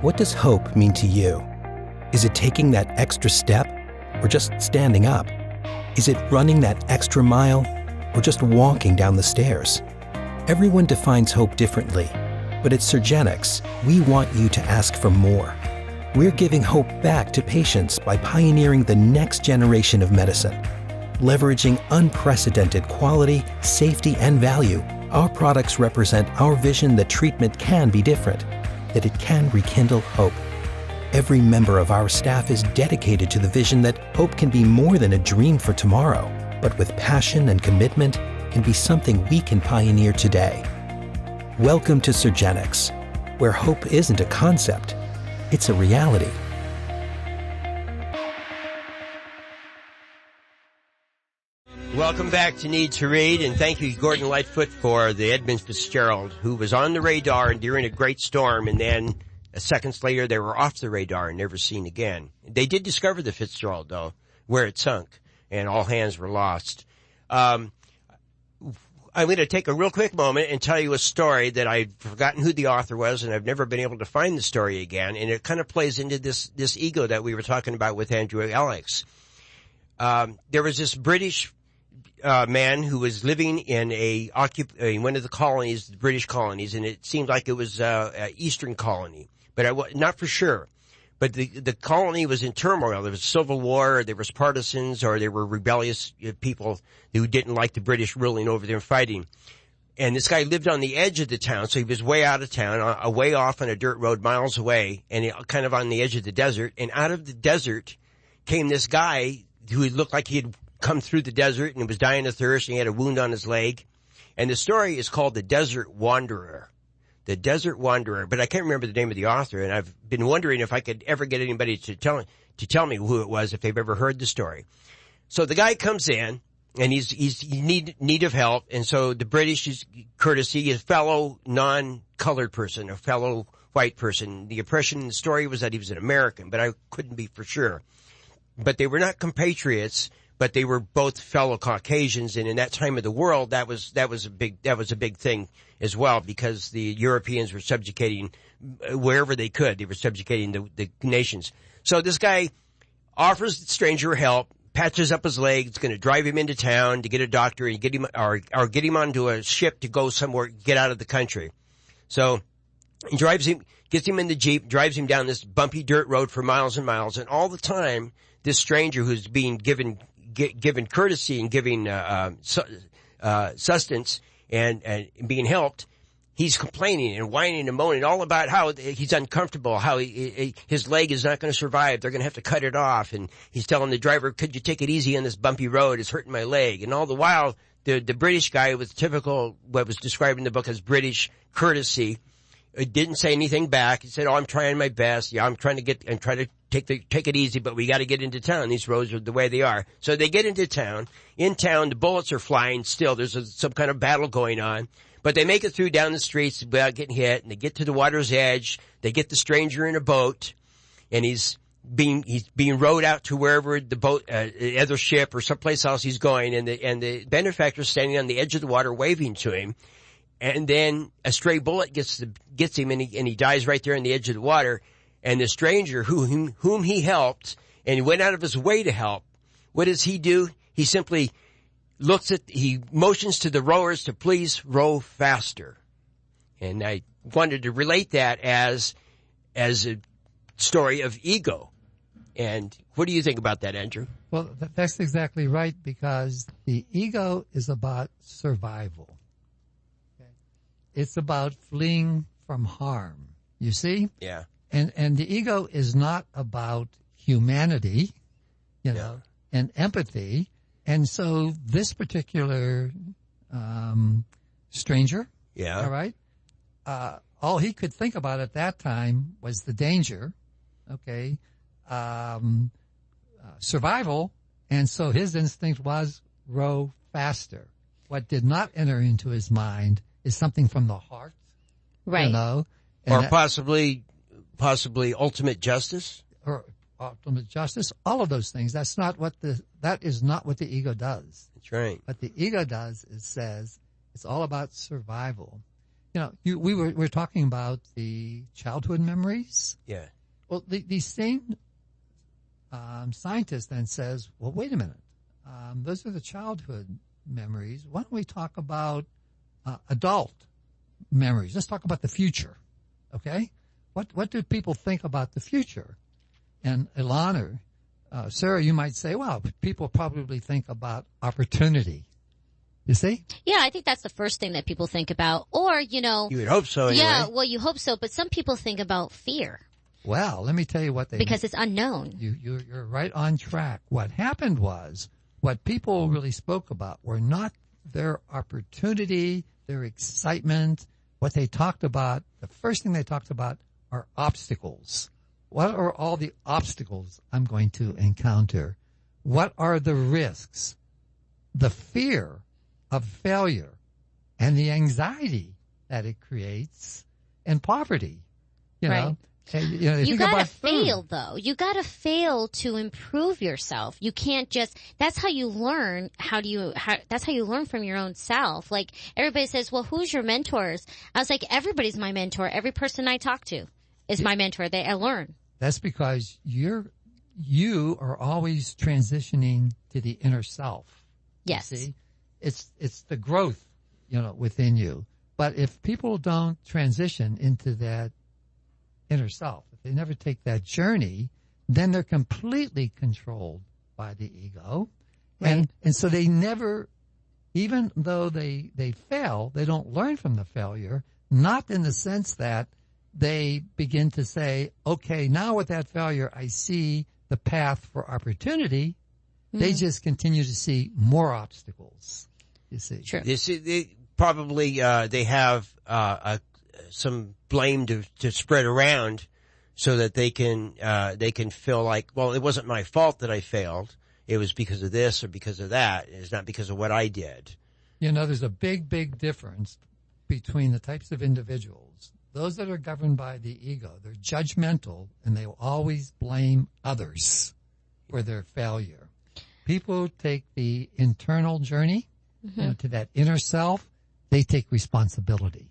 What does hope mean to you? Is it taking that extra step or just standing up? Is it running that extra mile or just walking down the stairs? Everyone defines hope differently, but at Surgenix, we want you to ask for more. We're giving hope back to patients by pioneering the next generation of medicine. Leveraging unprecedented quality, safety, and value, our products represent our vision that treatment can be different, that it can rekindle hope. Every member of our staff is dedicated to the vision that hope can be more than a dream for tomorrow, but with passion and commitment, can be something we can pioneer today. Welcome to Surgenix, where hope isn't a concept, it's a reality. Welcome back to Need to Read, and thank you, Gordon Lightfoot, for the Edmund Fitzgerald, who was on the radar during a great storm, and then seconds later they were off the radar and never seen again. They did discover the Fitzgerald, though, where it sunk, and all hands were lost. I'm going to take a real quick moment and tell you a story that I've forgotten who the author was, and I've never been able to find the story again, and it kind of plays into this ego that we were talking about with Andrew Alex. There was this British man who was living in one of the colonies, the British colonies, and it seemed like it was an eastern colony, but not for sure. But the colony was in turmoil. There was civil war, there was partisans, or there were rebellious people who didn't like the British ruling over there and fighting. And this guy lived on the edge of the town, so he was way out of town, way off on a dirt road miles away, and kind of on the edge of the desert. And out of the desert came this guy who looked like he had come through the desert and was dying of thirst, and he had a wound on his leg. And the story is called The Desert Wanderer. The Desert Wanderer, but I can't remember the name of the author, and I've been wondering if I could ever get anybody to tell me who it was, if they've ever heard the story. So the guy comes in, and he's need of help, and so the British courtesy, a fellow non-colored person, a fellow white person. The impression in the story was that he was an American, but I couldn't be for sure. But they were not compatriots, but they were both fellow Caucasians, and in that time of the world, that was a big thing as well, because the Europeans were subjugating wherever they could. They were subjugating the nations. So this guy offers the stranger help, patches up his leg. It's going to drive him into town to get a doctor and get him onto a ship to go somewhere, get out of the country. So he gets him in the Jeep, drives him down this bumpy dirt road for miles and miles, and all the time, this stranger who's being given courtesy and giving sustenance and being helped, he's complaining and whining and moaning all about how he's uncomfortable, how his leg is not going to survive. They're going to have to cut it off. And he's telling the driver, could you take it easy on this bumpy road? It's hurting my leg. And all the while, the British guy with typical, what was described in the book as British courtesy, didn't say anything back. He said, I'm trying my best. Yeah, I'm trying to take it easy, but we got to get into town. These roads are the way they are. So they get into town. In town, the bullets are flying still. There's some kind of battle going on. But they make it through down the streets without getting hit, and they get to the water's edge. They get the stranger in a boat, and he's being rowed out to wherever the boat, other ship or someplace else he's going, and the benefactor's standing on the edge of the water waving to him. And then a stray bullet gets him, and he dies right there on the edge of the water. And the stranger whom he helped, and he went out of his way to help, what does he do? He simply he motions to the rowers to please row faster. And I wanted to relate that as a story of ego. And what do you think about that, Andrew? Well, that's exactly right, because the ego is about survival. Okay? It's about fleeing from harm. You see? Yeah. And the ego is not about humanity, and empathy. And so this particular stranger, all right, all he could think about at that time was the danger, okay, survival, and so his instinct was row faster. What did not enter into his mind is something from the heart, right? Or possibly ultimate justice, or ultimate justice. All of those things. That is not what the ego does. That's right. What the ego does is says it's all about survival, we were talking about the childhood memories. Yeah. Well, the same scientist then says, well, wait a minute. Those are the childhood memories. Why don't we talk about adult memories? Let's talk about the future. Okay? What do people think about the future? And Allon or Sarah, you might say, well, people probably think about opportunity. You see? Yeah, I think that's the first thing that people think about. Or, You would hope so anyway. Yeah, well, you hope so, but some people think about fear. Well, let me tell you what because it's unknown. You're right on track. What happened was, what people really spoke about were not their opportunity, their excitement. What they talked about, the first thing they talked about are obstacles. What are all the obstacles I'm going to encounter? What are the risks? The fear of failure and the anxiety that it creates and poverty, you know. Right. And, you gotta fail, food. though. You gotta fail to improve yourself. You can't just, that's how you learn. That's how you learn from your own self. Like, everybody says, well, who's your mentors? I was like, everybody's my mentor. Every person I talk to is my mentor. I learn. That's because you are always transitioning to the inner self. Yes. See? It's the growth, within you. But if people don't transition into that inner self, if they never take that journey, then they're completely controlled by the ego. Right. And so they never, even though they fail, they don't learn from the failure, not in the sense that they begin to say, okay, now with that failure, I see the path for opportunity. Mm-hmm. They just continue to see more obstacles, you see. True. They probably they have some blame to spread around so that they can feel like, well, it wasn't my fault that I failed. It was because of this or because of that. It's not because of what I did. There's a big difference between the types of individuals. Those that are governed by the ego, they're judgmental and they will always blame others for their failure. People take the internal journey to that inner self. They take responsibility.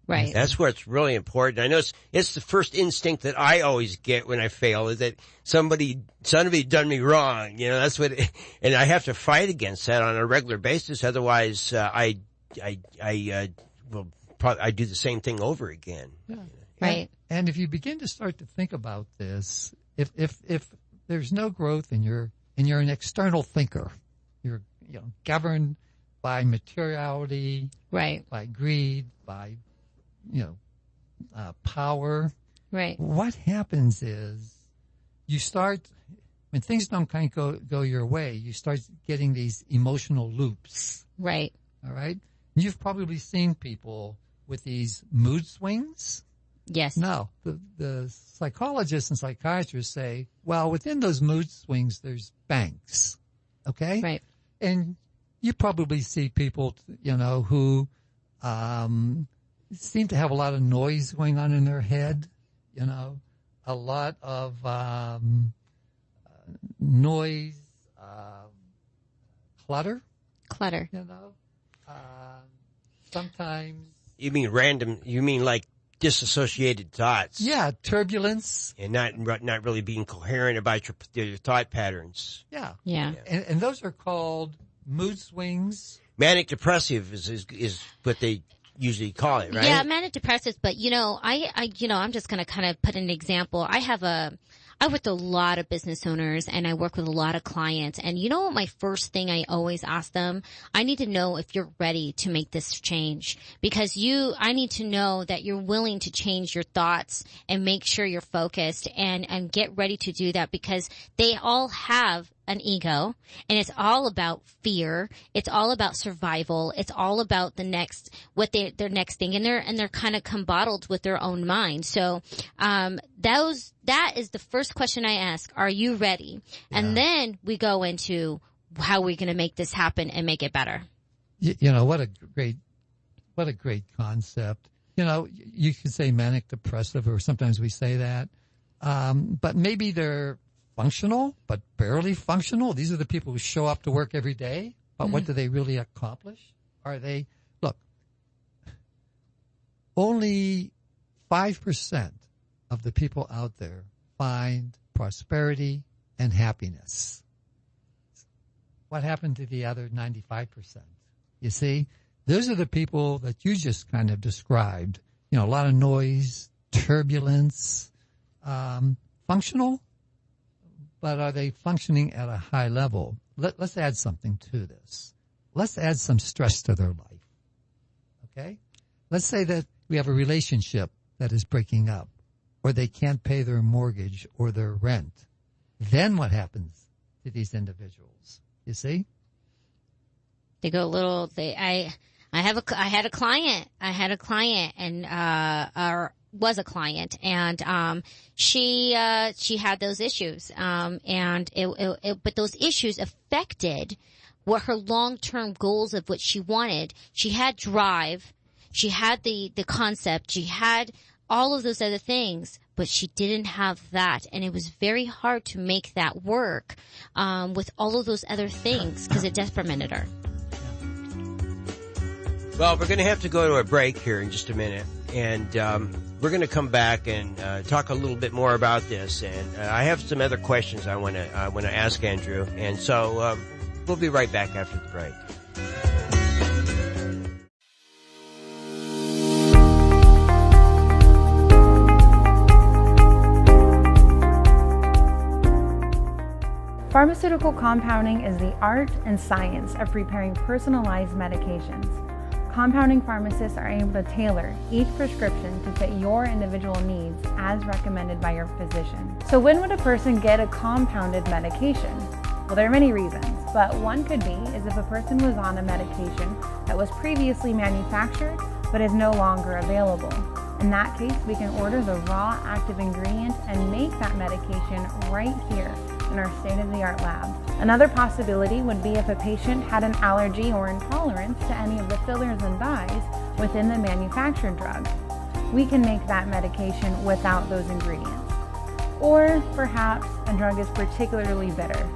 Right. That's what's really important. I know it's the first instinct that I always get when I fail is that somebody done me wrong. That's what, and I have to fight against that on a regular basis. Otherwise, I do the same thing over again. Yeah. Right. And if you begin to start to think about this, if there's no growth and you're an external thinker, you're governed by materiality, right, by greed, by power. Right. What happens is you start, when things don't kind of go your way, you start getting these emotional loops. Right. All right. You've probably seen people with these mood swings. Yes. Now, the psychologists and psychiatrists say, well, within those mood swings, there's banks. Okay? Right. And you probably see people, who seem to have a lot of noise going on in their head, a lot of noise, clutter. Clutter. Sometimes. You mean like disassociated thoughts. Yeah, turbulence. And not really being coherent about your thought patterns. Yeah. Yeah. And those are called mood swings. Manic depressive is what they usually call it, right? Yeah, manic depressive, but I'm just going to kind of put an example. I work with a lot of business owners and I work with a lot of clients. And you know what my first thing I always ask them? I need to know if you're ready to make this change because I need to know that you're willing to change your thoughts and make sure you're focused and get ready to do that because they all have an ego and it's all about fear. It's all about survival. It's all about their next thing and they're kind of combottled with their own mind. So, that is the first question I ask. Are you ready? Yeah. And then we go into how we're going to make this happen and make it better. What a great concept. You could say manic depressive or sometimes we say that. But maybe they're functional, but barely functional. These are the people who show up to work every day. But what do they really accomplish? only 5% of the people out there find prosperity and happiness. What happened to the other 95%? You see, those are the people that you just kind of described. A lot of noise, turbulence, functional, but are they functioning at a high level? Let's add something to this. Let's add some stress to their life. Okay? Let's say that we have a relationship that is breaking up, or they can't pay their mortgage or their rent. Then what happens to these individuals? You see? They go a little, I had a client and, was a client and, she had those issues. But those issues affected what her long-term goals of what she wanted. She had drive. She had the concept. She had all of those other things, but she didn't have that. And it was very hard to make that work, with all of those other things because it detrimented her. Well, we're going to have to go to a break here in just a minute, and we're going to come back and talk a little bit more about this. And I have some other questions I want to ask Andrew, and so we'll be right back after the break. Pharmaceutical compounding is the art and science of preparing personalized medications. Compounding pharmacists are able to tailor each prescription to fit your individual needs as recommended by your physician. So when would a person get a compounded medication? Well, there are many reasons, but one could be is if a person was on a medication that was previously manufactured but is no longer available. In that case, we can order the raw active ingredient and make that medication right here in our state-of-the-art lab. Another possibility would be if a patient had an allergy or intolerance to any of the fillers and dyes within the manufactured drug. We can make that medication without those ingredients. Or perhaps a drug is particularly bitter.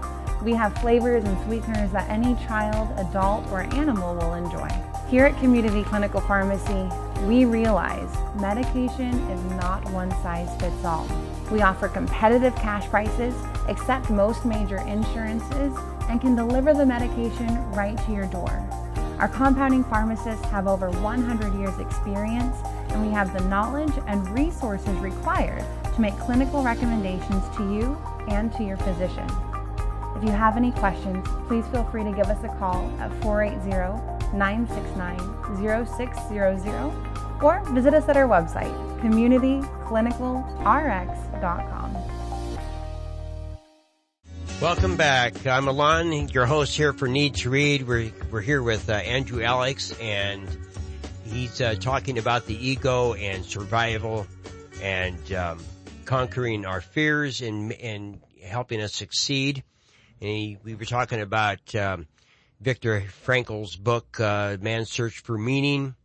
We have flavors and sweeteners that any child, adult, or animal will enjoy. Here at Community Clinical Pharmacy, we realize medication is not one size fits all. We offer competitive cash prices, accept most major insurances, and can deliver the medication right to your door. Our compounding pharmacists have over 100 years experience, and we have the knowledge and resources required to make clinical recommendations to you and to your physician. If you have any questions, please feel free to give us a call at 480-969-0600 or visit us at our website, communityclinicalrx.com. Welcome back. I'm Allon, your host here for Need to Read. We're here with Andrew Alex, and he's talking about the ego and survival and conquering our fears and helping us succeed. And we were talking about Viktor Frankl's book, Man's Search for Meaning,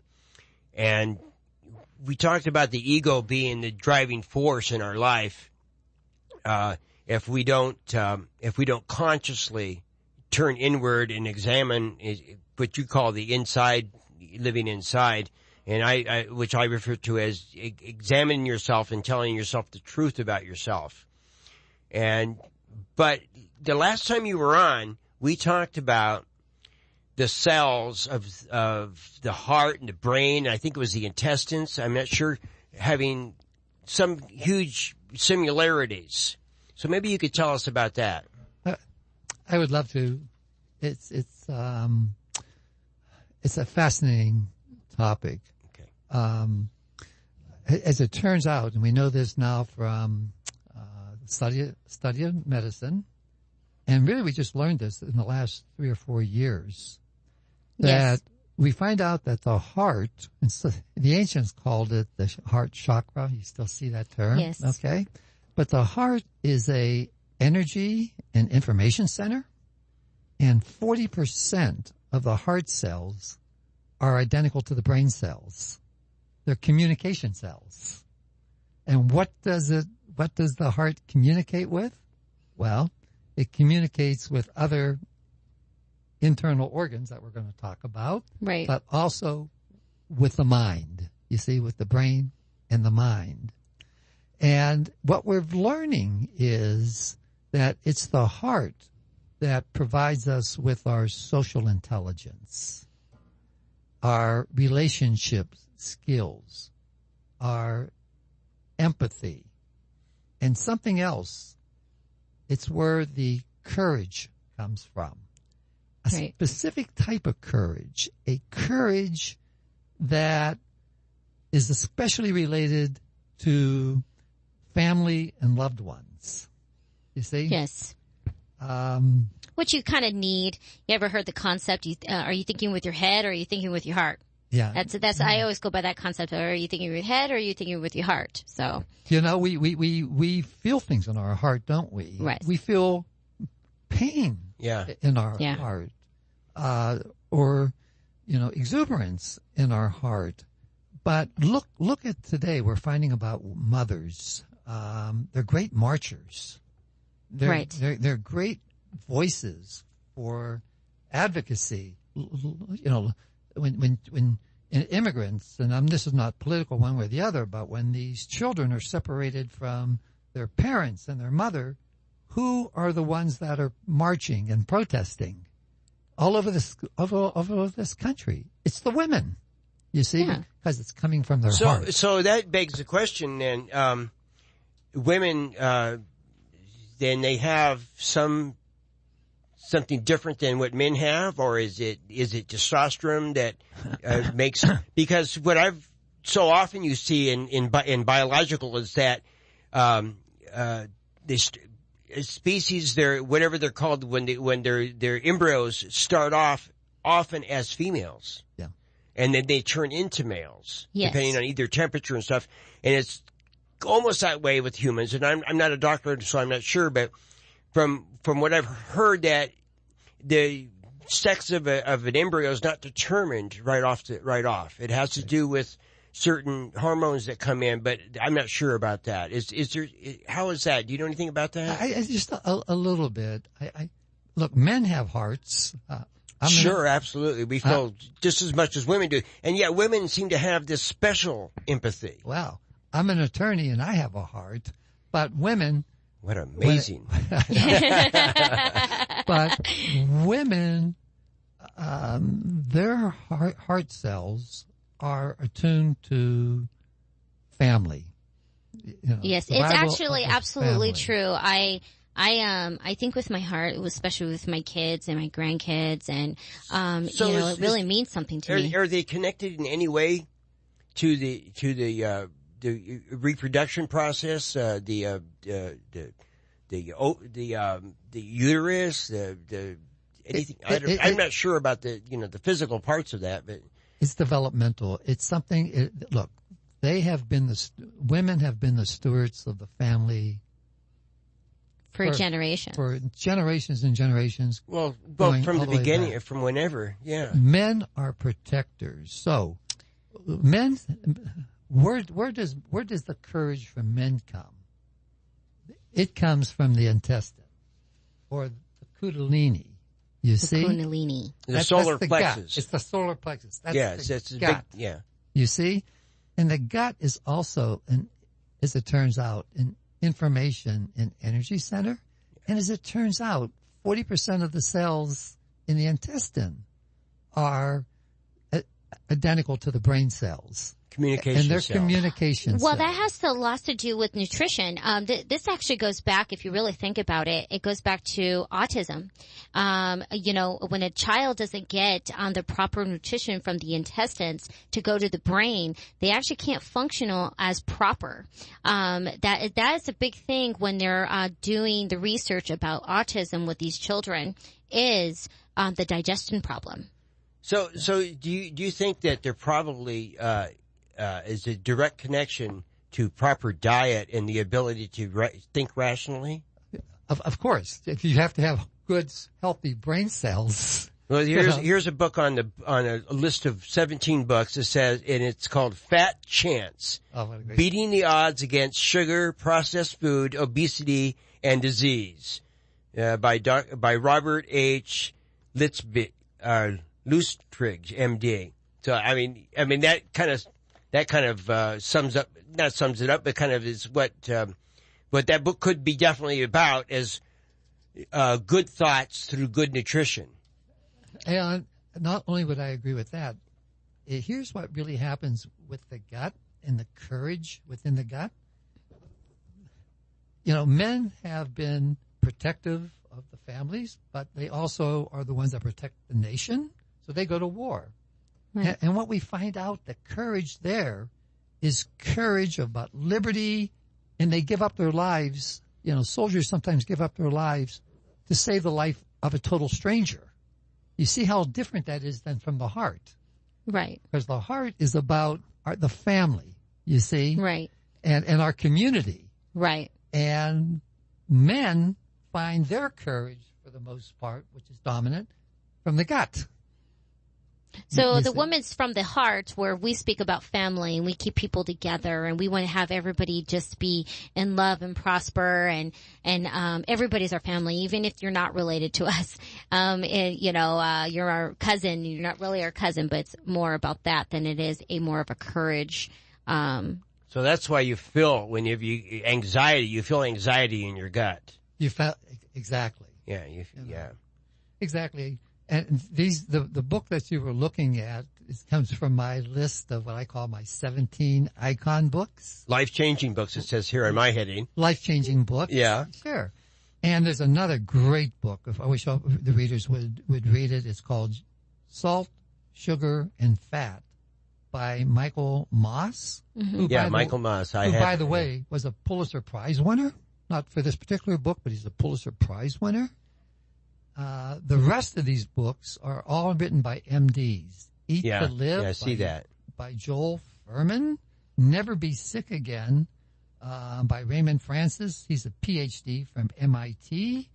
and we talked about the ego being the driving force in our life. If we don't consciously turn inward and examine what you call the inside, living inside, and which I refer to as examining yourself and telling yourself the truth about yourself. But the last time you were on, we talked about the cells of the heart and the brain. I think it was the intestines. I'm not sure, having some huge similarities. So maybe you could tell us about that. I would love to. It's a fascinating topic. Okay. As it turns out, and we know this now from study of medicine, and really we just learned this in the last 3 or 4 years, that Yes. we find out that the heart, and so the ancients called it the heart chakra. You still see that term? Yes. Okay. But the heart is a energy and information center, and 40% of the heart cells are identical to the brain cells. They're communication cells. And what does the heart communicate with? Well, it communicates with other internal organs that we're going to talk about, Right. but also with the mind. you see, with the brain and the mind. And what we're learning is that it's the heart that provides us with our social intelligence, our relationship skills, our empathy, and something else. It's where the courage comes from. A specific type of courage, a courage that is especially related to family and loved ones. You see? Yes. Which you kind of need. You ever heard the concept? Are you thinking with your head or are you thinking with your heart? Yeah. That's. I always go by that concept. Are you thinking with your head or are you thinking with your heart? So. You know, we feel things in our heart, don't we? Right. We feel pain. In our heart. Or, you know, exuberance in our heart. But look at today. We're finding about mothers. They're great marchers. They're great voices for advocacy. You know, when immigrants, and this is not political one way or the other, but when these children are separated from their parents and their mother, who are the ones that are marching and protesting all over this country? It's the women, you see, because it's coming from their heart. So that begs the question then, women, then they have something different than what men have, or is it testosterone that makes, because what I've so often you see in biological is that this species, whatever they're called when their embryos start off often as females, and then they turn into males, depending on either temperature and stuff, and it's almost that way with humans. And I'm not a doctor, so I'm not sure, but from what I've heard, that the sex of an embryo is not determined right off. It has to do with certain hormones that come in, but I'm not sure about that. How is that? Do you know anything about that? Just a little bit. Look, men have hearts. Sure, absolutely. We feel just as much as women do. And yet women seem to have this special empathy. Wow. I'm an attorney and I have a heart, but women... What amazing. But women, their heart cells are attuned to family. You know, yes, it's actually absolutely true. I think with my heart, especially with my kids and my grandkids, and it really means something to me. Are they connected in any way to the reproduction process, the uterus, anything? I'm not sure about the physical parts of that, but it's developmental. It's something. Look, women have been the stewards of the family for generations. For generations and generations. Well, both from the beginning, from whenever. Yeah. Men are protectors. So, men. Where does the courage from men come? It comes from the intestine, or the kundalini. You see, kundalini, the solar plexus. It's the solar plexus. That's the gut. You see, and the gut is also, as it turns out, an information and energy center. And as it turns out, 40% of the cells in the intestine are identical to the brain cells. Communication and cells. Communication Well, cells. that has a lot to do with nutrition. This actually goes back, if you really think about it, it goes back to autism. When a child doesn't get the proper nutrition from the intestines to go to the brain, they actually can't function as proper. That is a big thing when they're doing the research about autism with these children, is the digestion problem. So do you think that there probably is a direct connection to proper diet and the ability to think rationally? Of course, if you have to have good, healthy brain cells. Well, here's a book on a list of 17 books. It says, and it's called Fat Chance: Beating the Odds Against Sugar, Processed Food, Obesity, and Disease, by Robert H. Lustrig, MD. So I mean that kind of that kind of sums it up, but kind of is what that book could be definitely about, is good thoughts through good nutrition. And not only would I agree with that, here's what really happens with the gut and the courage within the gut. Men have been protective of the families, but they also are the ones that protect the nation. So they go to war. Right. And what we find out, the courage there is courage about liberty, and they give up their lives. Soldiers sometimes give up their lives to save the life of a total stranger. You see how different that is than from the heart. Right. Because the heart is about the family, you see. Right. And our community. Right. And men find their courage, for the most part, which is dominant, from the gut. So the woman's from the heart, where we speak about family and we keep people together, and we want to have everybody just be in love and prosper, and everybody's our family, even if you're not related to us. You're our cousin. You're not really our cousin, but it's more about that than it is more of a courage. So that's why you feel, when you have anxiety, you feel anxiety in your gut. You felt exactly. Yeah. Yeah. Exactly. And the book that you were looking at, it comes from my list of what I call my 17 icon books. Life-changing books, it says here on my heading. Life-changing books. Yeah. Sure. And there's another great book. I wish the readers would read it. It's called Salt, Sugar, and Fat by Michael Moss. Mm-hmm. Michael Moss. Who, by the way, was a Pulitzer Prize winner. Not for this particular book, but he's a Pulitzer Prize winner. The rest of these books are all written by MDs. Eat to Live. Yeah, I see that. By Joel Fuhrman. Never Be Sick Again by Raymond Francis. He's a PhD from MIT.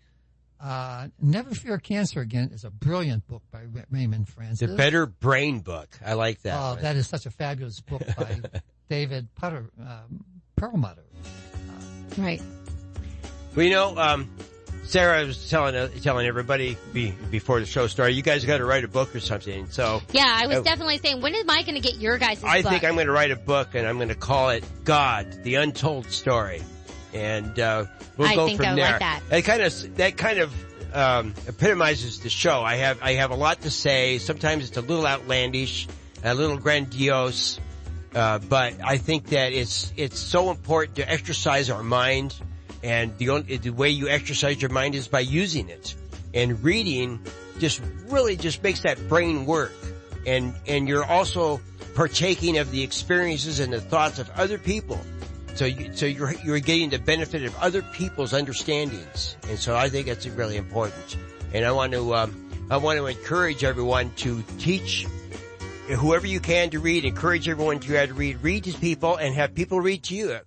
Never Fear Cancer Again is a brilliant book by Raymond Francis. The Better Brain book. I like that. Oh, that is such a fabulous book by David Perlmutter. Right. Well, Sarah was telling everybody before the show started, you guys got to write a book or something. So yeah, I was definitely saying, when am I going to get your guys' book? I think I'm going to write a book, and I'm going to call it God: The Untold Story, and we'll go from there. Like that. That kind of epitomizes the show. I have a lot to say. Sometimes it's a little outlandish, a little grandiose, but I think that it's so important to exercise our mind. And the way you exercise your mind is by using it. And reading really makes that brain work. And you're also partaking of the experiences and the thoughts of other people. So you're getting the benefit of other people's understandings. And so I think that's really important. And I want to encourage everyone to teach whoever you can to read, encourage everyone to read to people, and have people read to you.